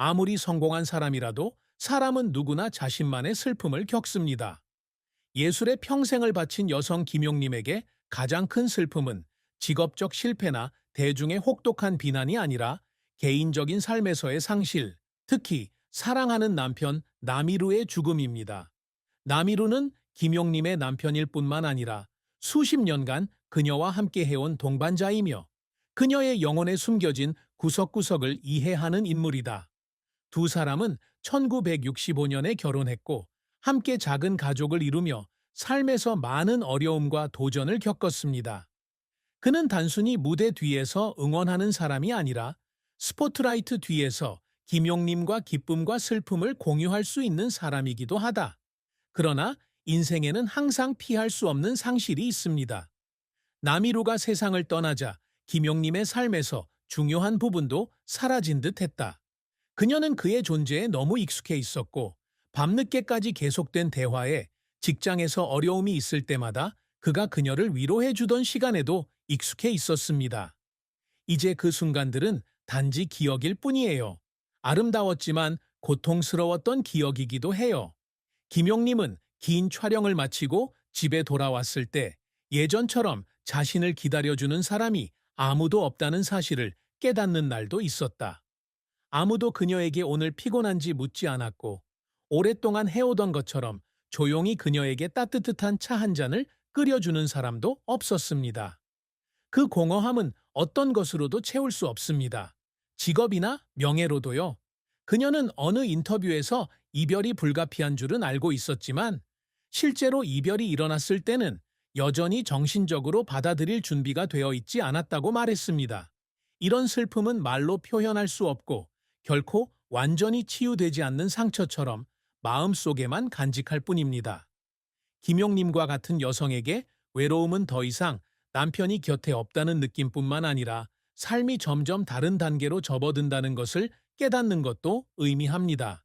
아무리 성공한 사람이라도 사람은 누구나 자신만의 슬픔을 겪습니다. 예술에 평생을 바친 여성 김용림에게 가장 큰 슬픔은 직업적 실패나 대중의 혹독한 비난이 아니라 개인적인 삶에서의 상실, 특히 사랑하는 남편 남이루의 죽음입니다. 남이루는 김용림의 남편일 뿐만 아니라 수십 년간 그녀와 함께 해온 동반자이며 그녀의 영혼에 숨겨진 구석구석을 이해하는 인물이다. 두 사람은 1965년에 결혼했고 함께 작은 가족을 이루며 삶에서 많은 어려움과 도전을 겪었습니다. 그는 단순히 무대 뒤에서 응원하는 사람이 아니라 스포트라이트 뒤에서 김용림과 기쁨과 슬픔을 공유할 수 있는 사람이기도 하다. 그러나 인생에는 항상 피할 수 없는 상실이 있습니다. 남이루가 세상을 떠나자 김용림의 삶에서 중요한 부분도 사라진 듯 했다. 그녀는 그의 존재에 너무 익숙해 있었고 밤늦게까지 계속된 대화에 직장에서 어려움이 있을 때마다 그가 그녀를 위로해 주던 시간에도 익숙해 있었습니다. 이제 그 순간들은 단지 기억일 뿐이에요. 아름다웠지만 고통스러웠던 기억이기도 해요. 김용림은 긴 촬영을 마치고 집에 돌아왔을 때 예전처럼 자신을 기다려주는 사람이 아무도 없다는 사실을 깨닫는 날도 있었다. 아무도 그녀에게 오늘 피곤한지 묻지 않았고 오랫동안 해오던 것처럼 조용히 그녀에게 따뜻한 차 한 잔을 끓여주는 사람도 없었습니다. 그 공허함은 어떤 것으로도 채울 수 없습니다. 직업이나 명예로도요. 그녀는 어느 인터뷰에서 이별이 불가피한 줄은 알고 있었지만 실제로 이별이 일어났을 때는 여전히 정신적으로 받아들일 준비가 되어 있지 않았다고 말했습니다. 이런 슬픔은 말로 표현할 수 없고 결코 완전히 치유되지 않는 상처처럼 마음속에만 간직할 뿐입니다. 김용림과 같은 여성에게 외로움은 더 이상 남편이 곁에 없다는 느낌뿐만 아니라 삶이 점점 다른 단계로 접어든다는 것을 깨닫는 것도 의미합니다.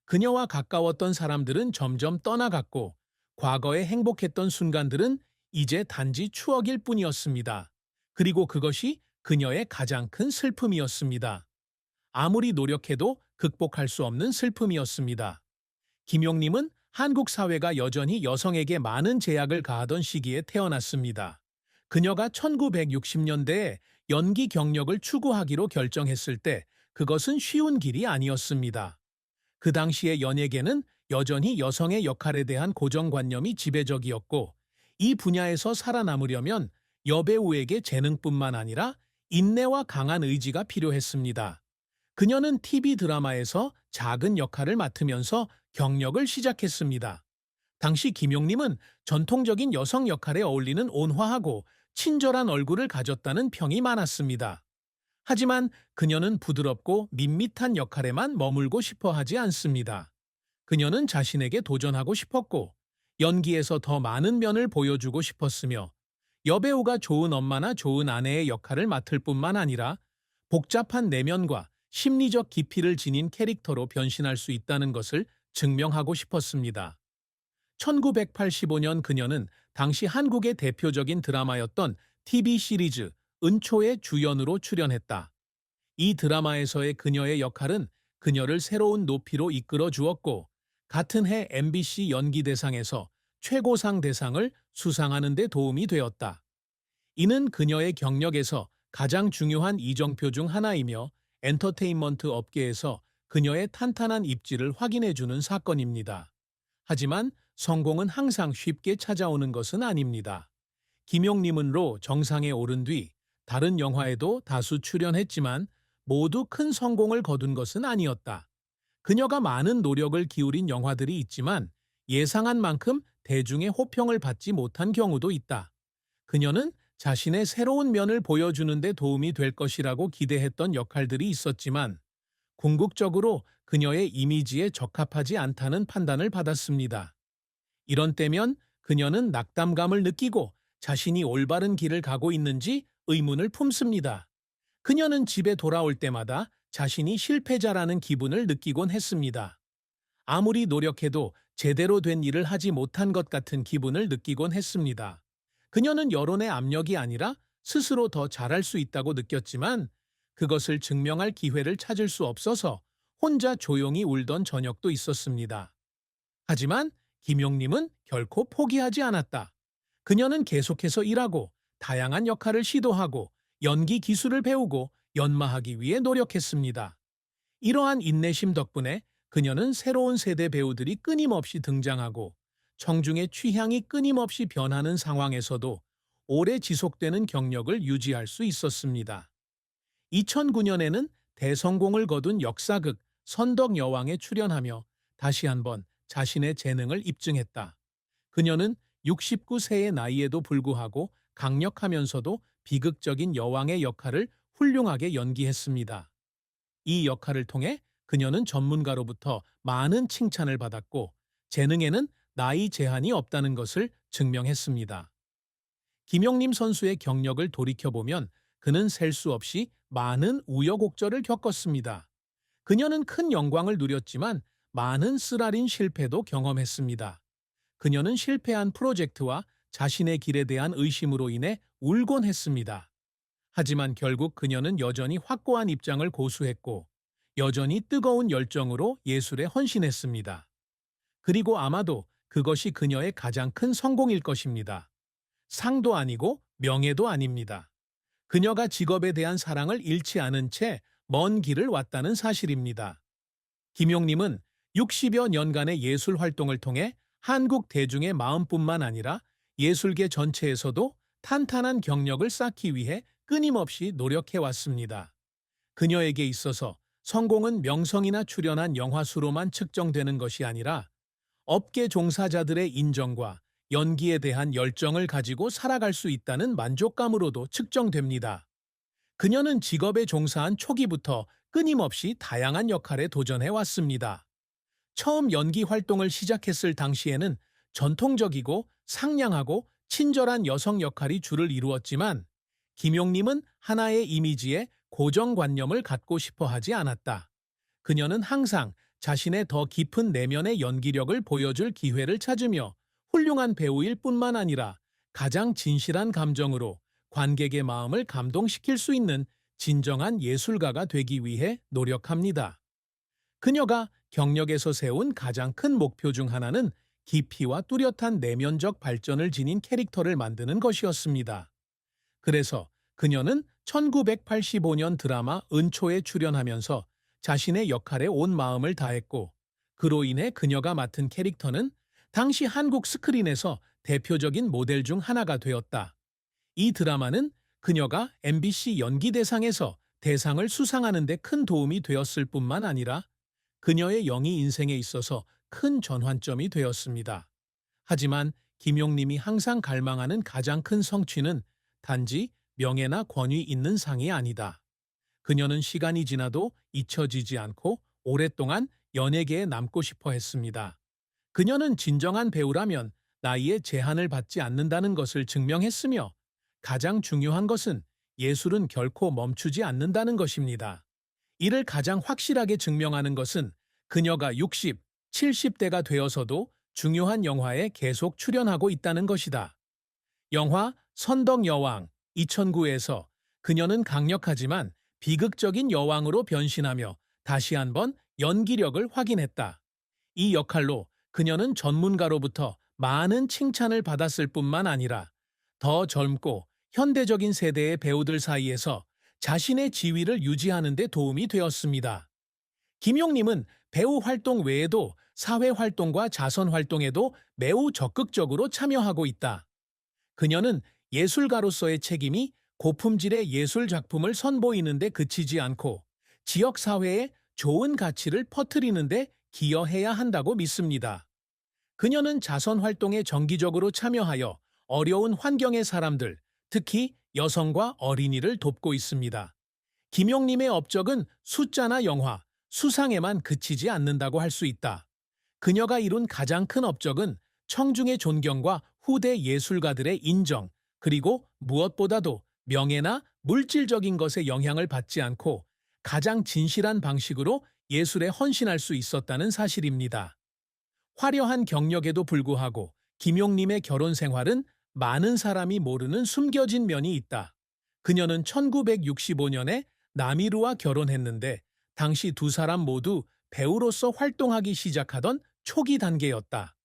그녀와 가까웠던 사람들은 점점 떠나갔고 과거에 행복했던 순간들은 이제 단지 추억일 뿐이었습니다. 그리고 그것이 그녀의 가장 큰 슬픔이었습니다. 아무리 노력해도 극복할 수 없는 슬픔이었습니다. 김용림은 한국 사회가 여전히 여성에게 많은 제약을 가하던 시기에 태어났습니다. 그녀가 1960년대에 연기 경력을 추구하기로 결정했을 때 그것은 쉬운 길이 아니었습니다. 그 당시의 연예계는 여전히 여성의 역할에 대한 고정관념이 지배적이었고 이 분야에서 살아남으려면 여배우에게 재능뿐만 아니라 인내와 강한 의지가 필요했습니다. 그녀는 TV 드라마에서 작은 역할을 맡으면서 경력을 시작했습니다. 당시 김용림은 전통적인 여성 역할에 어울리는 온화하고 친절한 얼굴을 가졌다는 평이 많았습니다. 하지만 그녀는 부드럽고 밋밋한 역할에만 머물고 싶어 하지 않습니다. 그녀는 자신에게 도전하고 싶었고 연기에서 더 많은 면을 보여주고 싶었으며 여배우가 좋은 엄마나 좋은 아내의 역할을 맡을 뿐만 아니라 복잡한 내면과 심리적 깊이를 지닌 캐릭터로 변신할 수 있다는 것을 증명하고 싶었습니다. 1985년 그녀는 당시 한국의 대표적인 드라마였던 TV 시리즈 은초의 주연으로 출연했다. 이 드라마에서의 그녀의 역할은 그녀를 새로운 높이로 이끌어 주었고 같은 해 MBC 연기대상에서 최고상 대상을 수상하는 데 도움이 되었다. 이는 그녀의 경력에서 가장 중요한 이정표 중 하나이며 엔터테인먼트 업계에서 그녀의 탄탄한 입지를 확인해주는 사건입니다. 하지만 성공은 항상 쉽게 찾아오는 것은 아닙니다. 김용림은로 정상에 오른 뒤 다른 영화에도 다수 출연했지만 모두 큰 성공을 거둔 것은 아니었다. 그녀가 많은 노력을 기울인 영화들이 있지만 예상한 만큼 대중의 호평을 받지 못한 경우도 있다. 그녀는 자신의 새로운 면을 보여주는 데 도움이 될 것이라고 기대했던 역할들이 있었지만 궁극적으로 그녀의 이미지에 적합하지 않다는 판단을 받았습니다. 이런 때면 그녀는 낙담감을 느끼고 자신이 올바른 길을 가고 있는지 의문을 품습니다. 그녀는 집에 돌아올 때마다 자신이 실패자라는 기분을 느끼곤 했습니다. 아무리 노력해도 제대로 된 일을 하지 못한 것 같은 기분을 느끼곤 했습니다. 그녀는 여론의 압력이 아니라 스스로 더 잘할 수 있다고 느꼈지만 그것을 증명할 기회를 찾을 수 없어서 혼자 조용히 울던 저녁도 있었습니다. 하지만 김용님은 결코 포기하지 않았다. 그녀는 계속해서 일하고 다양한 역할을 시도하고 연기 기술을 배우고 연마하기 위해 노력했습니다. 이러한 인내심 덕분에 그녀는 새로운 세대 배우들이 끊임없이 등장하고 청중의 취향이 끊임없이 변하는 상황에서도 오래 지속되는 경력을 유지할 수 있었습니다. 2009년에는 대성공을 거둔 역사극 선덕여왕에 출연하며 다시 한번 자신의 재능을 입증했다. 그녀는 69세의 나이에도 불구하고 강력하면서도 비극적인 여왕의 역할을 훌륭하게 연기했습니다. 이 역할을 통해 그녀는 전문가로부터 많은 칭찬을 받았고 재능에는 나이 제한이 없다는 것을 증명했습니다. 김용림 선수의 경력을 돌이켜보면 그는 셀 수 없이 많은 우여곡절을 겪었습니다. 그녀는 큰 영광을 누렸지만 많은 쓰라린 실패도 경험했습니다. 그녀는 실패한 프로젝트와 자신의 길에 대한 의심으로 인해 울곤 했습니다. 하지만 결국 그녀는 여전히 확고한 입장을 고수했고 여전히 뜨거운 열정으로 예술에 헌신했습니다. 그리고 아마도 그것이 그녀의 가장 큰 성공일 것입니다. 상도 아니고 명예도 아닙니다. 그녀가 직업에 대한 사랑을 잃지 않은 채 먼 길을 왔다는 사실입니다. 김용님은 60여 년간의 예술 활동을 통해 한국 대중의 마음뿐만 아니라 예술계 전체에서도 탄탄한 경력을 쌓기 위해 끊임없이 노력해왔습니다. 그녀에게 있어서 성공은 명성이나 출연한 영화 수로만 측정되는 것이 아니라 업계 종사자들의 인정과 연기에 대한 열정을 가지고 살아갈 수 있다는 만족감으로도 측정됩니다. 그녀는 직업에 종사한 초기부터 끊임없이 다양한 역할에 도전해 왔습니다. 처음 연기 활동을 시작했을 당시에는 전통적이고 상냥하고 친절한 여성 역할이 주를 이루었지만 김용님은 하나의 이미지에 고정관념을 갖고 싶어 하지 않았다. 그녀는 항상 자신의 더 깊은 내면의 연기력을 보여줄 기회를 찾으며 훌륭한 배우일 뿐만 아니라 가장 진실한 감정으로 관객의 마음을 감동시킬 수 있는 진정한 예술가가 되기 위해 노력합니다. 그녀가 경력에서 세운 가장 큰 목표 중 하나는 깊이와 뚜렷한 내면적 발전을 지닌 캐릭터를 만드는 것이었습니다. 그래서 그녀는 1985년 드라마 은초에 출연하면서 자신의 역할에 온 마음을 다했고 그로 인해 그녀가 맡은 캐릭터는 당시 한국 스크린에서 대표적인 모델 중 하나가 되었다. 이 드라마는 그녀가 MBC 연기대상에서 대상을 수상하는 데 큰 도움이 되었을 뿐만 아니라 그녀의 영희 인생에 있어서 큰 전환점이 되었습니다. 하지만 김용님이 항상 갈망하는 가장 큰 성취는 단지 명예나 권위 있는 상이 아니다. 그녀는 시간이 지나도 잊혀지지 않고 오랫동안 연예계에 남고 싶어 했습니다. 그녀는 진정한 배우라면 나이에 제한을 받지 않는다는 것을 증명했으며 가장 중요한 것은 예술은 결코 멈추지 않는다는 것입니다. 이를 가장 확실하게 증명하는 것은 그녀가 60, 70대가 되어서도 중요한 영화에 계속 출연하고 있다는 것이다. 영화 선덕여왕 2009에서 그녀는 강력하지만 비극적인 여왕으로 변신하며 다시 한번 연기력을 확인했다. 이 역할로 그녀는 전문가로부터 많은 칭찬을 받았을 뿐만 아니라 더 젊고 현대적인 세대의 배우들 사이에서 자신의 지위를 유지하는 데 도움이 되었습니다. 김용님은 배우 활동 외에도 사회 활동과 자선 활동에도 매우 적극적으로 참여하고 있다. 그녀는 예술가로서의 책임이 고품질의 예술 작품을 선보이는 데 그치지 않고 지역 사회에 좋은 가치를 퍼뜨리는 데 기여해야 한다고 믿습니다. 그녀는 자선 활동에 정기적으로 참여하여 어려운 환경의 사람들, 특히 여성과 어린이를 돕고 있습니다. 김용님의 업적은 숫자나 영화, 수상에만 그치지 않는다고 할 수 있다. 그녀가 이룬 가장 큰 업적은 청중의 존경과 후대 예술가들의 인정, 그리고 무엇보다도 명예나 물질적인 것에 영향을 받지 않고 가장 진실한 방식으로 예술에 헌신할 수 있었다는 사실입니다. 화려한 경력에도 불구하고 김용님의 결혼 생활은 많은 사람이 모르는 숨겨진 면이 있다. 그녀는 1965년에 남이루와 결혼했는데 당시 두 사람 모두 배우로서 활동하기 시작하던 초기 단계였다.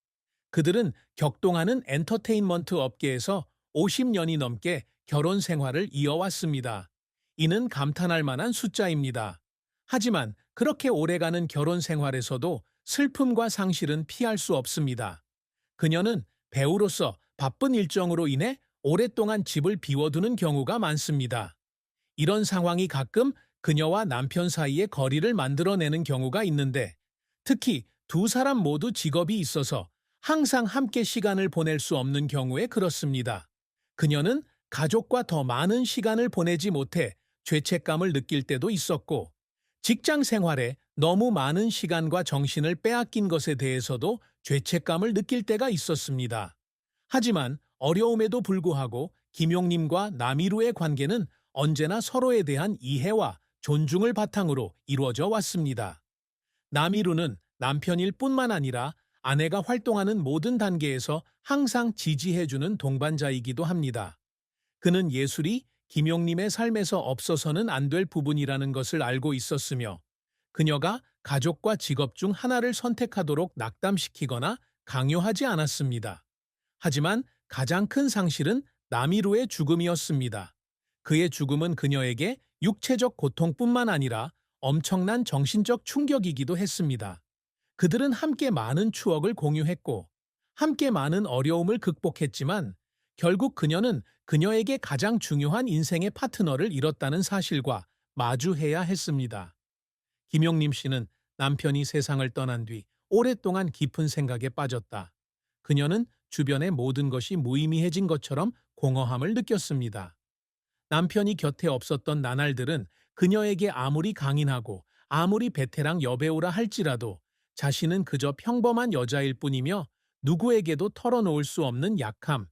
그들은 격동하는 엔터테인먼트 업계에서 50년이 넘게 결혼 생활을 이어왔습니다. 이는 감탄할 만한 숫자입니다. 하지만 그렇게 오래가는 결혼 생활에서도 슬픔과 상실은 피할 수 없습니다. 그녀는 배우로서 바쁜 일정으로 인해 오랫동안 집을 비워두는 경우가 많습니다. 이런 상황이 가끔 그녀와 남편 사이에 거리를 만들어내는 경우가 있는데, 특히 두 사람 모두 직업이 있어서 항상 함께 시간을 보낼 수 없는 경우에 그렇습니다. 그녀는 가족과 더 많은 시간을 보내지 못해 죄책감을 느낄 때도 있었고, 직장 생활에 너무 많은 시간과 정신을 빼앗긴 것에 대해서도 죄책감을 느낄 때가 있었습니다. 하지만 어려움에도 불구하고 김용님과 남이루의 관계는 언제나 서로에 대한 이해와 존중을 바탕으로 이루어져 왔습니다. 남이루는 남편일 뿐만 아니라 아내가 활동하는 모든 단계에서 항상 지지해주는 동반자이기도 합니다. 그는 예술이 김용님의 삶에서 없어서는 안 될 부분이라는 것을 알고 있었으며, 그녀가 가족과 직업 중 하나를 선택하도록 낙담시키거나 강요하지 않았습니다. 하지만 가장 큰 상실은 나미루의 죽음이었습니다. 그의 죽음은 그녀에게 육체적 고통뿐만 아니라 엄청난 정신적 충격이기도 했습니다. 그들은 함께 많은 추억을 공유했고, 함께 많은 어려움을 극복했지만, 결국 그녀는 그녀에게 가장 중요한 인생의 파트너를 잃었다는 사실과 마주해야 했습니다. 김용림 씨는 남편이 세상을 떠난 뒤 오랫동안 깊은 생각에 빠졌다. 그녀는 주변의 모든 것이 무의미해진 것처럼 공허함을 느꼈습니다. 남편이 곁에 없었던 나날들은 그녀에게 아무리 강인하고 아무리 베테랑 여배우라 할지라도 자신은 그저 평범한 여자일 뿐이며 누구에게도 털어놓을 수 없는 약함,